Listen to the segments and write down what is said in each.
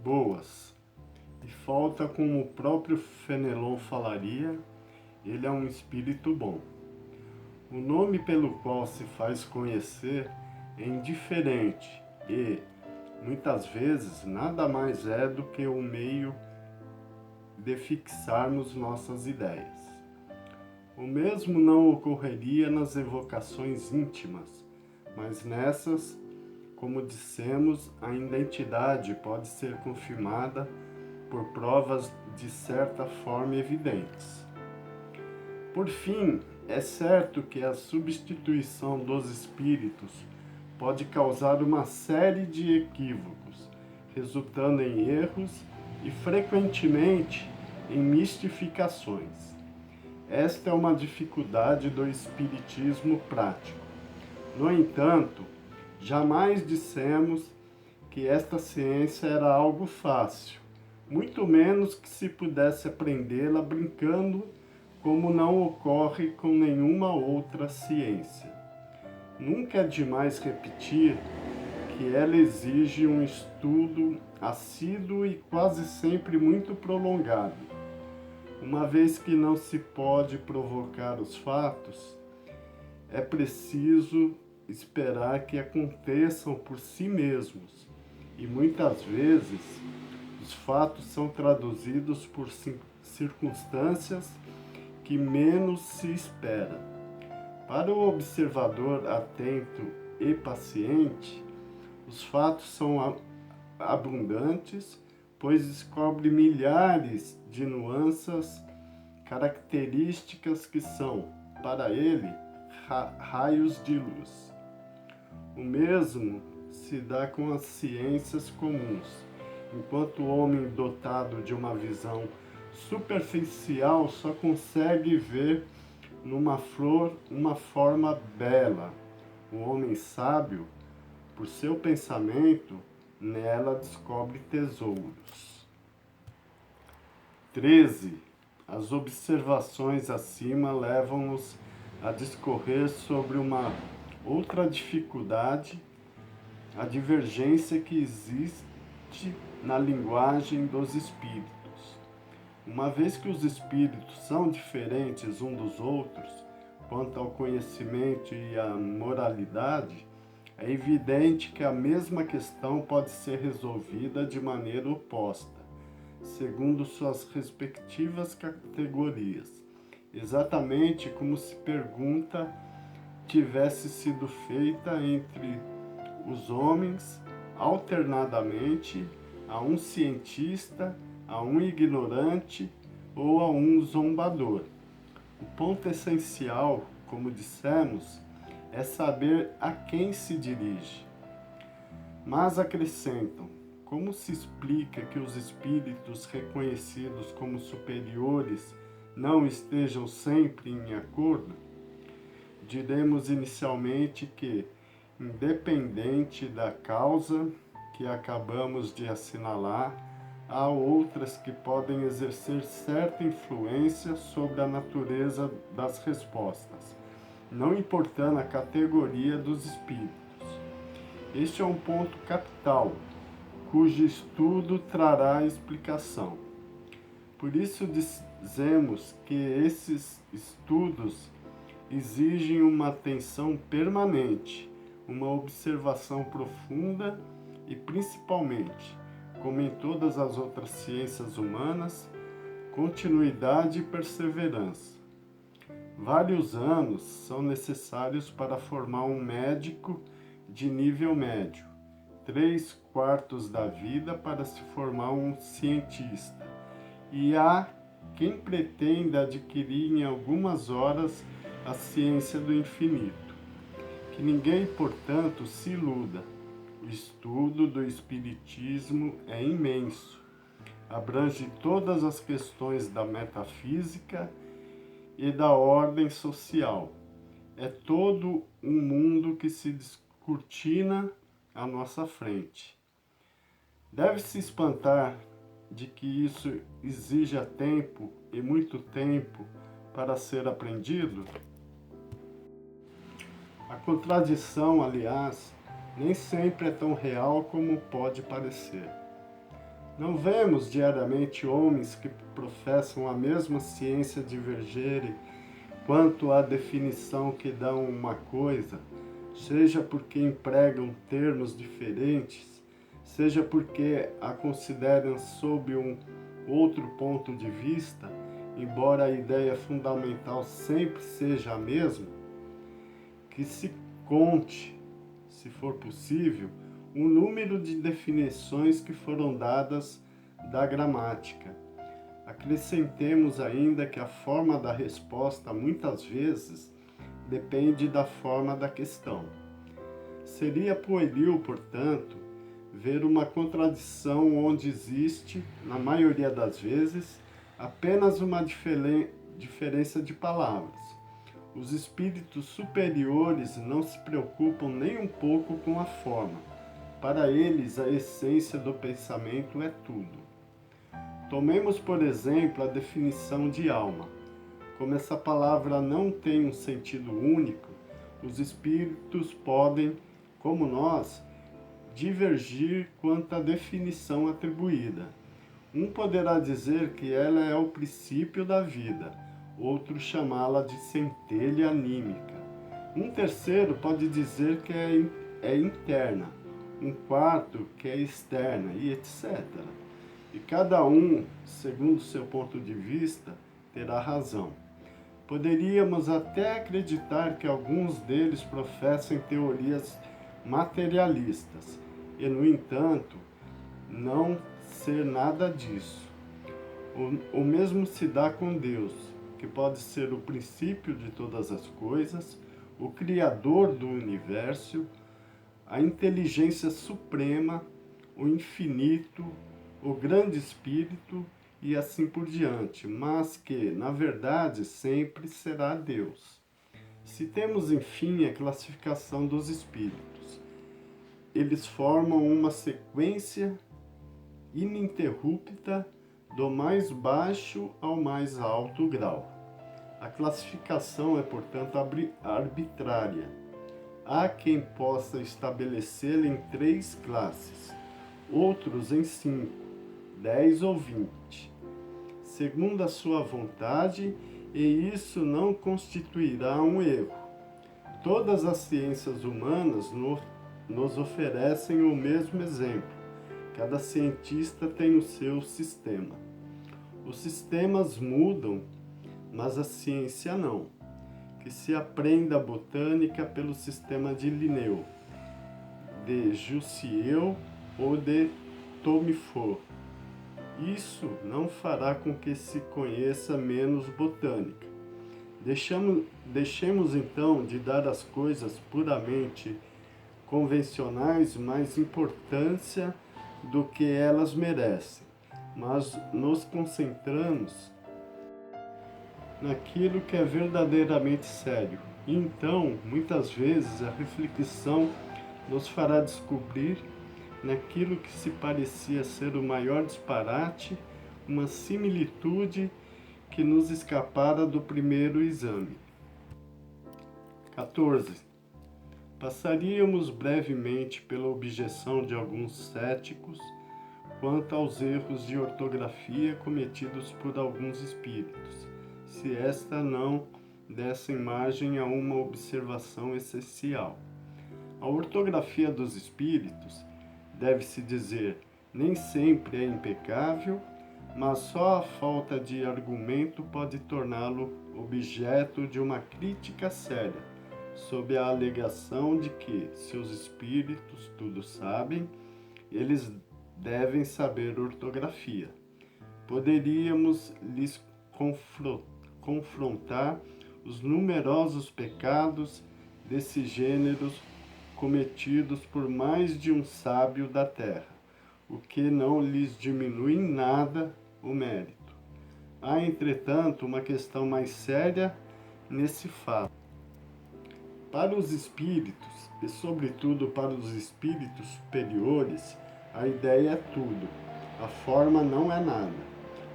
boas. E falta, como o próprio Fenelon falaria, ele é um espírito bom. O nome pelo qual se faz conhecer é indiferente e, muitas vezes, nada mais é do que o meio de fixarmos nossas ideias. O mesmo não ocorreria nas evocações íntimas, mas nessas, como dissemos, a identidade pode ser confirmada por provas de certa forma evidentes. Por fim, é certo que a substituição dos espíritos pode causar uma série de equívocos, resultando em erros e, frequentemente, em mistificações. Esta é uma dificuldade do espiritismo prático. No entanto, jamais dissemos que esta ciência era algo fácil, muito menos que se pudesse aprendê-la brincando, como não ocorre com nenhuma outra ciência. Nunca é demais repetir que ela exige um estudo assíduo e quase sempre muito prolongado. Uma vez que não se pode provocar os fatos, é preciso esperar que aconteçam por si mesmos. E muitas vezes os fatos são traduzidos por circunstâncias que menos se espera. Para o observador atento e paciente, os fatos são abundantes, pois descobre milhares de nuances características que são, para ele, raios de luz. O mesmo se dá com as ciências comuns. Enquanto o homem dotado de uma visão superficial só consegue ver numa flor uma forma bela, o homem sábio, por seu pensamento, nela descobre tesouros. 13. As observações acima levam-nos a discorrer sobre uma outra dificuldade, a divergência que existe na linguagem dos espíritos. Uma vez que os espíritos são diferentes uns dos outros quanto ao conhecimento e à moralidade, é evidente que a mesma questão pode ser resolvida de maneira oposta, segundo suas respectivas categorias, exatamente como se pergunta tivesse sido feita entre os homens alternadamente a um cientista, a um ignorante ou a um zombador. O ponto essencial, como dissemos, é saber a quem se dirige. Mas acrescentam, como se explica que os espíritos reconhecidos como superiores não estejam sempre em acordo? Diremos inicialmente que, independente da causa que acabamos de assinalar, há outras que podem exercer certa influência sobre a natureza das respostas, não importando a categoria dos espíritos. Este é um ponto capital, cujo estudo trará explicação. Por isso dizemos que esses estudos exigem uma atenção permanente, uma observação profunda e, principalmente, como em todas as outras ciências humanas, continuidade e perseverança. Vários anos são necessários para formar um médico de nível médio, 3/4 da vida para se formar um cientista, e há quem pretenda adquirir em algumas horas a ciência do infinito. Que ninguém, portanto, se iluda. O estudo do Espiritismo é imenso, abrange todas as questões da metafísica e da ordem social. É todo um mundo que se descortina à nossa frente. Deve-se espantar de que isso exija tempo e muito tempo para ser aprendido? A contradição, aliás, nem sempre é tão real como pode parecer. Não vemos diariamente homens que professam a mesma ciência divergerem quanto à definição que dão uma coisa, seja porque empregam termos diferentes, seja porque a consideram sob um outro ponto de vista, embora a ideia fundamental sempre seja a mesma? Que se conte, se for possível, o número de definições que foram dadas da gramática. Acrescentemos ainda que a forma da resposta muitas vezes depende da forma da questão. Seria pueril, portanto, ver uma contradição onde existe, na maioria das vezes, apenas uma diferença de palavras. Os espíritos superiores não se preocupam nem um pouco com a forma. Para eles, a essência do pensamento é tudo. Tomemos, por exemplo, a definição de alma. Como essa palavra não tem um sentido único, os espíritos podem, como nós, divergir quanto à definição atribuída. Um poderá dizer que ela é o princípio da vida, outro chamá-la de centelha anímica. Um terceiro pode dizer que é interna, um quarto que é externa, e etc. E cada um, segundo seu ponto de vista, terá razão. Poderíamos até acreditar que alguns deles professem teorias materialistas, e, no entanto, não ser nada disso. O mesmo se dá com Deus, que pode ser o princípio de todas as coisas, o Criador do universo, a inteligência suprema, o infinito, o grande Espírito e assim por diante, mas que, na verdade, sempre será Deus. Citemos, enfim, a classificação dos espíritos. Eles formam uma sequência ininterrupta do mais baixo ao mais alto grau. A classificação é, portanto, arbitrária. Há quem possa estabelecê-la em 3 classes, outros em 5, 10 ou 20, segundo a sua vontade, e isso não constituirá um erro. Todas as ciências humanas nos oferecem o mesmo exemplo. Cada cientista tem o seu sistema. Os sistemas mudam, mas a ciência não. Que se aprenda a botânica pelo sistema de Linneu, de Jussieu ou de Tournefort. Isso não fará com que se conheça menos botânica. Deixemos então de dar às coisas puramente convencionais mais importância do que elas merecem, mas nos concentramos naquilo que é verdadeiramente sério. E então, muitas vezes, a reflexão nos fará descobrir, naquilo que se parecia ser o maior disparate, uma similitude que nos escapara do primeiro exame. 14. Passaríamos brevemente pela objeção de alguns céticos quanto aos erros de ortografia cometidos por alguns espíritos, se esta não desse margem a uma observação essencial. A ortografia dos espíritos, deve-se dizer, nem sempre é impecável, mas só a falta de argumento pode torná-lo objeto de uma crítica séria, sob a alegação de que, se os espíritos tudo sabem, eles devem saber ortografia. Poderíamos lhes confrontar os numerosos pecados desse gênero cometidos por mais de um sábio da terra, o que não lhes diminui em nada o mérito. Há, entretanto, uma questão mais séria nesse fato. Para os espíritos, e sobretudo para os espíritos superiores, a ideia é tudo, a forma não é nada.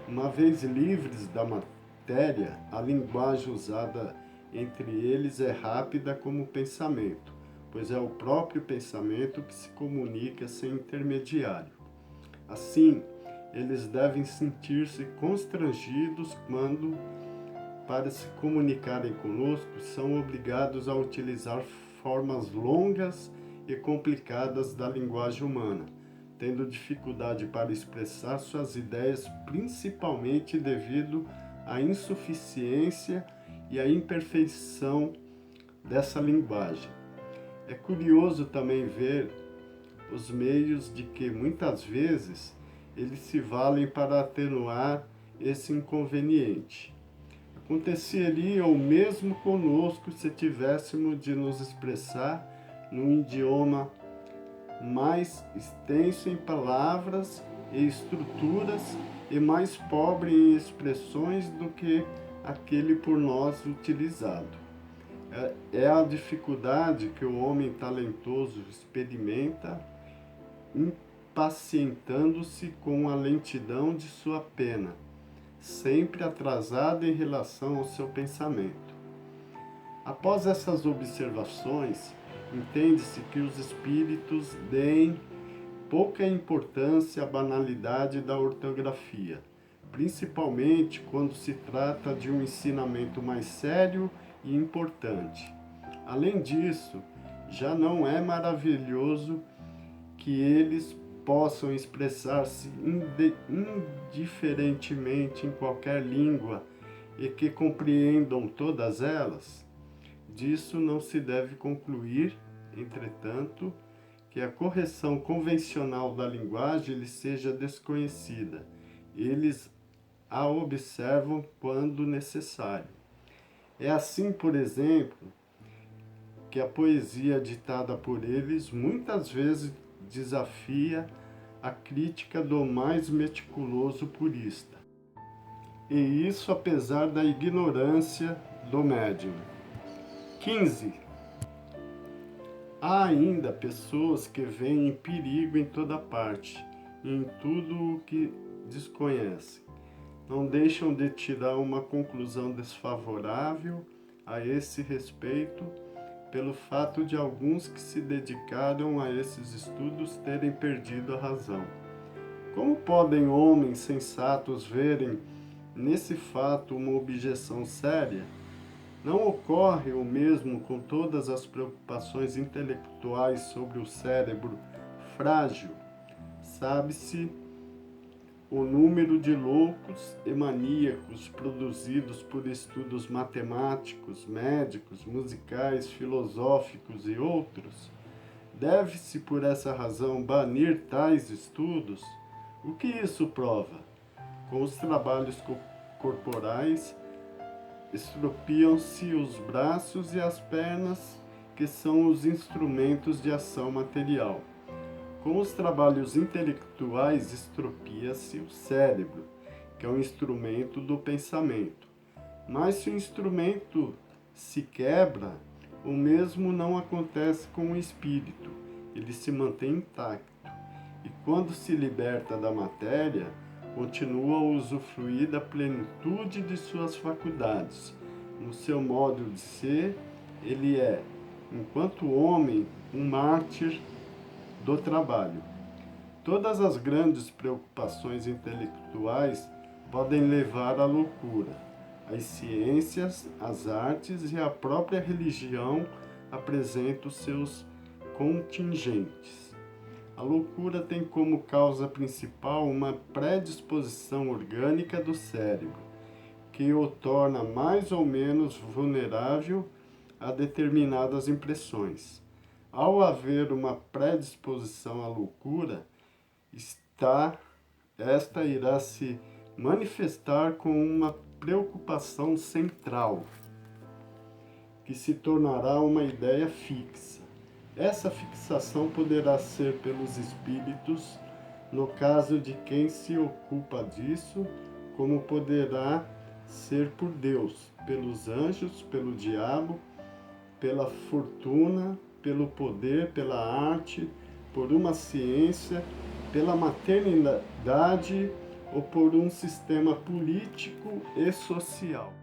Uma vez livres da matéria, a linguagem usada entre eles é rápida como o pensamento, pois é o próprio pensamento que se comunica sem intermediário. Assim, eles devem sentir-se constrangidos quando, para se comunicarem conosco, são obrigados a utilizar formas longas e complicadas da linguagem humana, tendo dificuldade para expressar suas ideias, principalmente devido à insuficiência e à imperfeição dessa linguagem. É curioso também ver os meios de que, muitas vezes, eles se valem para atenuar esse inconveniente. Aconteceria o mesmo conosco se tivéssemos de nos expressar num idioma mais extenso em palavras e estruturas e mais pobre em expressões do que aquele por nós utilizado. É a dificuldade que o homem talentoso experimenta, impacientando-se com a lentidão de sua pena, sempre atrasada em relação ao seu pensamento. Após essas observações, entende-se que os espíritos deem pouca importância à banalidade da ortografia, principalmente quando se trata de um ensinamento mais sério e importante. Além disso, já não é maravilhoso que eles possam expressar-se indiferentemente em qualquer língua e que compreendam todas elas? Disso não se deve concluir, entretanto, que a correção convencional da linguagem lhes seja desconhecida. Eles a observam quando necessário. É assim, por exemplo, que a poesia ditada por eles muitas vezes desafia a crítica do mais meticuloso purista. E isso apesar da ignorância do médium. 15. Há ainda pessoas que veem perigo em toda parte, e em tudo o que desconhecem. Não deixam de tirar uma conclusão desfavorável a esse respeito, pelo fato de alguns que se dedicaram a esses estudos terem perdido a razão. Como podem homens sensatos verem nesse fato uma objeção séria? Não ocorre o mesmo com todas as preocupações intelectuais sobre o cérebro frágil. Sabe-se o número de loucos e maníacos produzidos por estudos matemáticos, médicos, musicais, filosóficos e outros? Deve-se, por essa razão, banir tais estudos? O que isso prova? Com os trabalhos corporais, estropiam-se os braços e as pernas, que são os instrumentos de ação material. Com os trabalhos intelectuais, estropia-se o cérebro, que é o instrumento do pensamento. Mas se o instrumento se quebra, o mesmo não acontece com o espírito, ele se mantém intacto. E quando se liberta da matéria, continua a usufruir da plenitude de suas faculdades. No seu modo de ser, ele é, enquanto homem, um mártir do trabalho. Todas as grandes preocupações intelectuais podem levar à loucura. As ciências, as artes e a própria religião apresentam seus contingentes. A loucura tem como causa principal uma predisposição orgânica do cérebro, que o torna mais ou menos vulnerável a determinadas impressões. Ao haver uma predisposição à loucura, esta irá se manifestar com uma preocupação central, que se tornará uma ideia fixa. Essa fixação poderá ser pelos espíritos, no caso de quem se ocupa disso, como poderá ser por Deus, pelos anjos, pelo diabo, pela fortuna, pelo poder, pela arte, por uma ciência, pela maternidade ou por um sistema político e social.